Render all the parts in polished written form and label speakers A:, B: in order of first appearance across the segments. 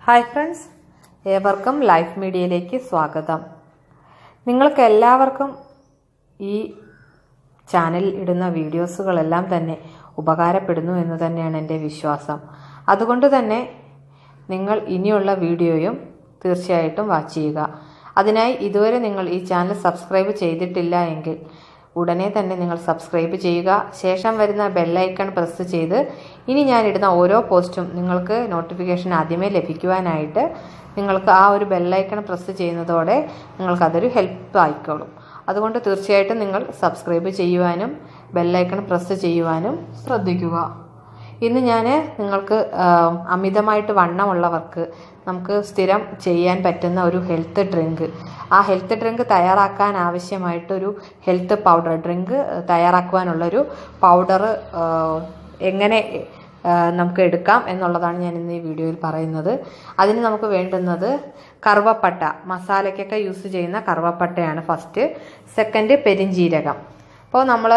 A: Hi friends, ഏവർക്കും life മീഡിയയിലേക്ക് സ്വാഗതം. നിങ്ങൾക്ക് എല്ലാവർക്കും ഈ ചാനലിൽ ഇടുന്ന വീഡിയോസുകളെല്ലാം തന്നെ ഉപകാരപ്പെടുന്നു എന്ന് തന്നെയാണ് എൻ്റെ വിശ്വാസം. അതുകൊണ്ട് തന്നെ നിങ്ങൾ ഇനിയുള്ള വീഡിയോയും തീർച്ചയായിട്ടും വാച്ച് ചെയ്യുക. അതിനായി ഇതുവരെ നിങ്ങൾ ഈ ചാനൽ സബ്സ്ക്രൈബ് ചെയ്തിട്ടില്ല എങ്കിൽ ഉടനെ തന്നെ നിങ്ങൾ സബ്സ്ക്രൈബ് ചെയ്യുക. ശേഷം വരുന്ന ബെല്ലൈക്കൺ പ്രസ് ചെയ്ത് ഇനി ഞാനിടുന്ന ഓരോ പോസ്റ്റും നിങ്ങൾക്ക് നോട്ടിഫിക്കേഷൻ ആദ്യമേ ലഭിക്കുവാനായിട്ട് നിങ്ങൾക്ക് ആ ഒരു ബെല്ലൈക്കൺ പ്രസ് ചെയ്യുന്നതോടെ നിങ്ങൾക്കതൊരു ഹെൽപ്പ് ആയിക്കോളും. അതുകൊണ്ട് തീർച്ചയായിട്ടും നിങ്ങൾ സബ്സ്ക്രൈബ് ചെയ്യുവാനും ബെല്ലൈക്കൺ പ്രസ് ചെയ്യുവാനും ശ്രദ്ധിക്കുക. ഇന്ന് ഞാൻ നിങ്ങൾക്ക് അമിതമായിട്ട് വണ്ണമുള്ളവർക്ക് നമുക്ക് സ്ഥിരം ചെയ്യാൻ പറ്റുന്ന ഒരു ഹെൽത്ത് ഡ്രിങ്ക്, ആ ഹെൽത്ത് ഡ്രിങ്ക് തയ്യാറാക്കാൻ ആവശ്യമായിട്ടൊരു ഹെൽത്ത് പൗഡർ ഡ്രിങ്ക് തയ്യാറാക്കുവാനുള്ളൊരു പൗഡർ എങ്ങനെ നമുക്ക് എടുക്കാം എന്നുള്ളതാണ് ഞാൻ ഇന്ന് ഈ വീഡിയോയിൽ പറയുന്നത്. അതിന് നമുക്ക് വേണ്ടുന്നത് കറുവപ്പട്ട, മസാലയ്ക്കൊക്കെ യൂസ് ചെയ്യുന്ന കറുവപ്പട്ടയാണ് ഫസ്റ്റ്. സെക്കൻഡ് പെരിഞ്ജീരകം. അപ്പോൾ നമ്മൾ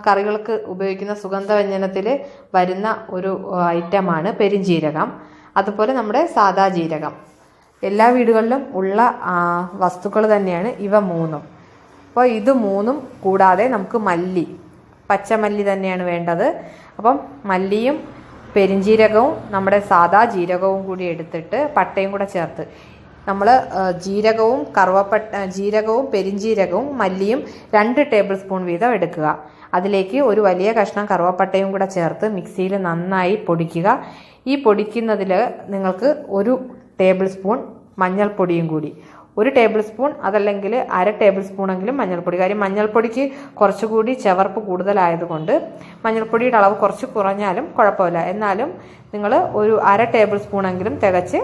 A: കറികൾക്ക് ഉപയോഗിക്കുന്ന സുഗന്ധവ്യഞ്ജനത്തിൽ വരുന്ന ഒരു ഐറ്റമാണ് പെരിഞ്ജീരകം. അതുപോലെ നമ്മുടെ സാദാ ജീരകം. എല്ലാ വീടുകളിലും ഉള്ള വസ്തുക്കൾ തന്നെയാണ് ഇവ മൂന്നും. അപ്പോൾ ഇത് മൂന്നും കൂടാതെ നമുക്ക് മല്ലി, പച്ചമല്ലി തന്നെയാണ് വേണ്ടത്. അപ്പം മല്ലിയും പെരിഞ്ജീരകവും നമ്മുടെ സാദാ ജീരകവും കൂടി എടുത്തിട്ട് പട്ടയും കൂടെ ചേർത്ത് നമ്മൾ ജീരകവും പെരിഞ്ജീരകവും മല്ലിയും 2 ടേബിൾ സ്പൂൺ വീതം എടുക്കുക. അതിലേക്ക് ഒരു വലിയ കഷ്ണം കറുവപ്പട്ടയും കൂടെ ചേർത്ത് മിക്സിയിൽ നന്നായി പൊടിക്കുക. ഈ പൊടിക്കുന്നതിൽ നിങ്ങൾക്ക് 1 ടേബിൾ സ്പൂൺ മഞ്ഞൾപ്പൊടിയും കൂടി, 1 ടേബിൾ സ്പൂൺ അതല്ലെങ്കിൽ 1/2 ടേബിൾ സ്പൂണെങ്കിലും മഞ്ഞൾപ്പൊടി. കാര്യം മഞ്ഞൾപ്പൊടിക്ക് കുറച്ചുകൂടി ചവർപ്പ് കൂടുതലായതുകൊണ്ട് മഞ്ഞൾപ്പൊടിയുടെ അളവ് കുറച്ച് കുറഞ്ഞാലും കുഴപ്പമില്ല. എന്നാലും നിങ്ങൾ ഒരു 1/2 ടേബിൾ സ്പൂണെങ്കിലും തികച്ച്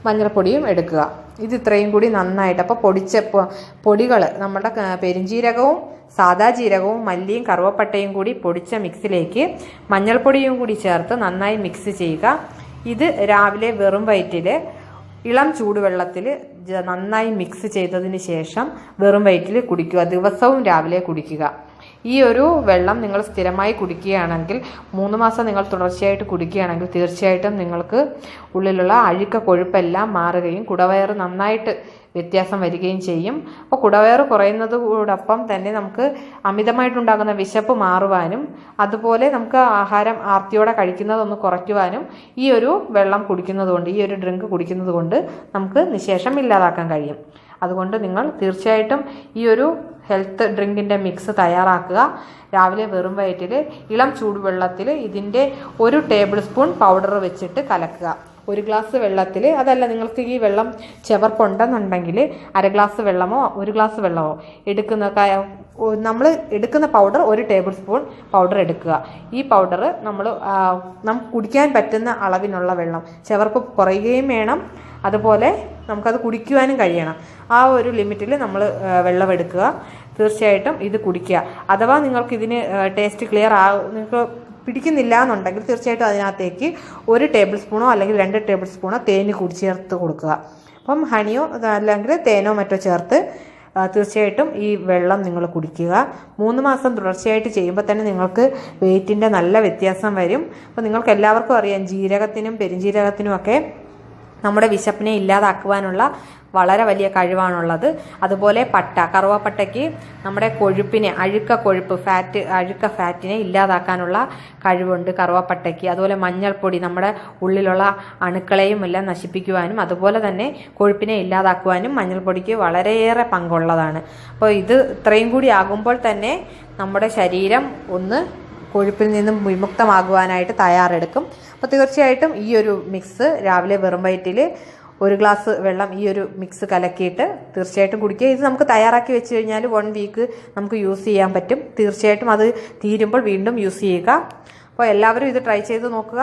A: മഞ്ഞൾപ്പൊടിയും എടുക്കുക. ഇത് ഇത്രയും കൂടി നന്നായിട്ട്, അപ്പോൾ പൊടിച്ച പൊടികൾ നമ്മുടെ പെരിഞ്ജീരകവും സാദാ ജീരകവും മല്ലിയും കറുവപ്പട്ടയും കൂടി പൊടിച്ച മിക്സിലേക്ക് മഞ്ഞൾപ്പൊടിയും കൂടി ചേർത്ത് നന്നായി മിക്സ് ചെയ്യുക. ഇത് രാവിലെ വെറും വയറ്റിൽ ഇളം ചൂടുവെള്ളത്തിൽ നന്നായി മിക്സ് ചെയ്തതിന് ശേഷം വെറും വയറ്റിൽ കുടിക്കുക. ദിവസവും രാവിലെ കുടിക്കുക. ഈ ഒരു വെള്ളം നിങ്ങൾ സ്ഥിരമായി കുടിക്കുകയാണെങ്കിൽ 3 മാസം നിങ്ങൾ തുടർച്ചയായിട്ട് കുടിക്കുകയാണെങ്കിൽ തീർച്ചയായിട്ടും നിങ്ങൾക്ക് ഉള്ളിലുള്ള അഴുക്ക കൊഴുപ്പെല്ലാം മാറുകയും കുടവയറ് നന്നായിട്ട് വ്യത്യാസം വരികയും ചെയ്യും. അപ്പോൾ കുടവയറ് കുറയുന്നതോടൊപ്പം തന്നെ നമുക്ക് അമിതമായിട്ടുണ്ടാകുന്ന വിശപ്പ് മാറുവാനും അതുപോലെ നമുക്ക് ആഹാരം ആർത്തിയോടെ കഴിക്കുന്നതൊന്ന് കുറയ്ക്കുവാനും ഈ ഒരു വെള്ളം കുടിക്കുന്നതുകൊണ്ട്, ഈ ഒരു ഡ്രിങ്ക് കുടിക്കുന്നത് കൊണ്ട് നമുക്ക് നിശേഷം ഇല്ലാതാക്കാൻ കഴിയും. അതുകൊണ്ട് നിങ്ങൾ തീർച്ചയായിട്ടും ഈ ഒരു ഹെൽത്ത് ഡ്രിങ്കിൻ്റെ മിക്സ് തയ്യാറാക്കുക. രാവിലെ വെറും വയറ്റിൽ ഇളം ചൂടുവെള്ളത്തിൽ ഇതിൻ്റെ 1 ടേബിൾ സ്പൂൺ പൗഡർ വെച്ചിട്ട് കലക്കുക. 1 ഗ്ലാസ് വെള്ളത്തിൽ, അതല്ല നിങ്ങൾക്ക് ഈ വെള്ളം ചെവർപ്പുണ്ടെന്നുണ്ടെങ്കിൽ 1/2 ഗ്ലാസ് വെള്ളമോ 1 ഗ്ലാസ് വെള്ളമോ നമ്മൾ എടുക്കുന്ന പൗഡർ 1 ടേബിൾ സ്പൂൺ പൗഡർ എടുക്കുക. ഈ പൗഡർ നമുക്ക് കുടിക്കാൻ പറ്റുന്ന അളവിനുള്ള വെള്ളം, ചെവർപ്പ് കുറയുകയും വേണം, അതുപോലെ നമുക്കത് കുടിക്കുവാനും കഴിയണം. ആ ഒരു ലിമിറ്റിൽ നമ്മൾ വെള്ളം എടുക്കുക. തീർച്ചയായിട്ടും ഇത് കുടിക്കുക. അഥവാ നിങ്ങൾക്ക് ഇതിന് ടേസ്റ്റ് നിങ്ങൾക്ക് പിടിക്കുന്നില്ല എന്നുണ്ടെങ്കിൽ തീർച്ചയായിട്ടും അതിനകത്തേക്ക് 1 ടേബിൾ സ്പൂണോ അല്ലെങ്കിൽ 2 ടേബിൾ സ്പൂണോ തേന് കൂടി ചേർത്ത് കൊടുക്കുക. അപ്പം ഹണിയോ അല്ലെങ്കിൽ തേനോ മറ്റോ ചേർത്ത് തീർച്ചയായിട്ടും ഈ വെള്ളം നിങ്ങൾ കുടിക്കുക. 3 മാസം തുടർച്ചയായിട്ട് ചെയ്യുമ്പോൾ തന്നെ നിങ്ങൾക്ക് വെയിറ്റിൻ്റെ നല്ല വ്യത്യാസം വരും. അപ്പോൾ നിങ്ങൾക്ക് എല്ലാവർക്കും അറിയാം, ജീരകത്തിനും പെരിഞ്ജീരകത്തിനും ഒക്കെ നമ്മുടെ വിശപ്പിനെ ഇല്ലാതാക്കുവാനുള്ള വളരെ വലിയ കഴിവാണുള്ളത്. അതുപോലെ കറുവപ്പട്ടയ്ക്ക് നമ്മുടെ കൊഴുപ്പിനെ, അഴുക്ക ഫാറ്റിനെ ഇല്ലാതാക്കാനുള്ള കഴിവുണ്ട് കറുവപ്പട്ടയ്ക്ക്. അതുപോലെ മഞ്ഞൾപ്പൊടി നമ്മുടെ ഉള്ളിലുള്ള അണുക്കളെയും എല്ലാം നശിപ്പിക്കുവാനും അതുപോലെ തന്നെ കൊഴുപ്പിനെ ഇല്ലാതാക്കുവാനും മഞ്ഞൾപ്പൊടിക്ക് വളരെയേറെ പങ്കുള്ളതാണ്. അപ്പോൾ ഇത് ഇത്രയും കൂടി ആകുമ്പോൾ തന്നെ നമ്മുടെ ശരീരം ഒന്ന് കൊഴുപ്പിൽ നിന്നും വിമുക്തമാകുവാനായിട്ട് തയ്യാറെടുക്കും. അപ്പോൾ തീർച്ചയായിട്ടും ഈ ഒരു മിക്സ് രാവിലെ വെറും വയറ്റിൽ 1 ഗ്ലാസ് വെള്ളം ഈ ഒരു മിക്സ് കലക്കിയിട്ട് തീർച്ചയായിട്ടും കുടിക്കുക. ഇത് നമുക്ക് തയ്യാറാക്കി വെച്ച് കഴിഞ്ഞാൽ 1 വീക്ക് നമുക്ക് യൂസ് ചെയ്യാൻ പറ്റും. തീർച്ചയായിട്ടും അത് തീരുമ്പോൾ വീണ്ടും യൂസ് ചെയ്യുക. അപ്പോൾ എല്ലാവരും ഇത് ട്രൈ ചെയ്ത് നോക്കുക.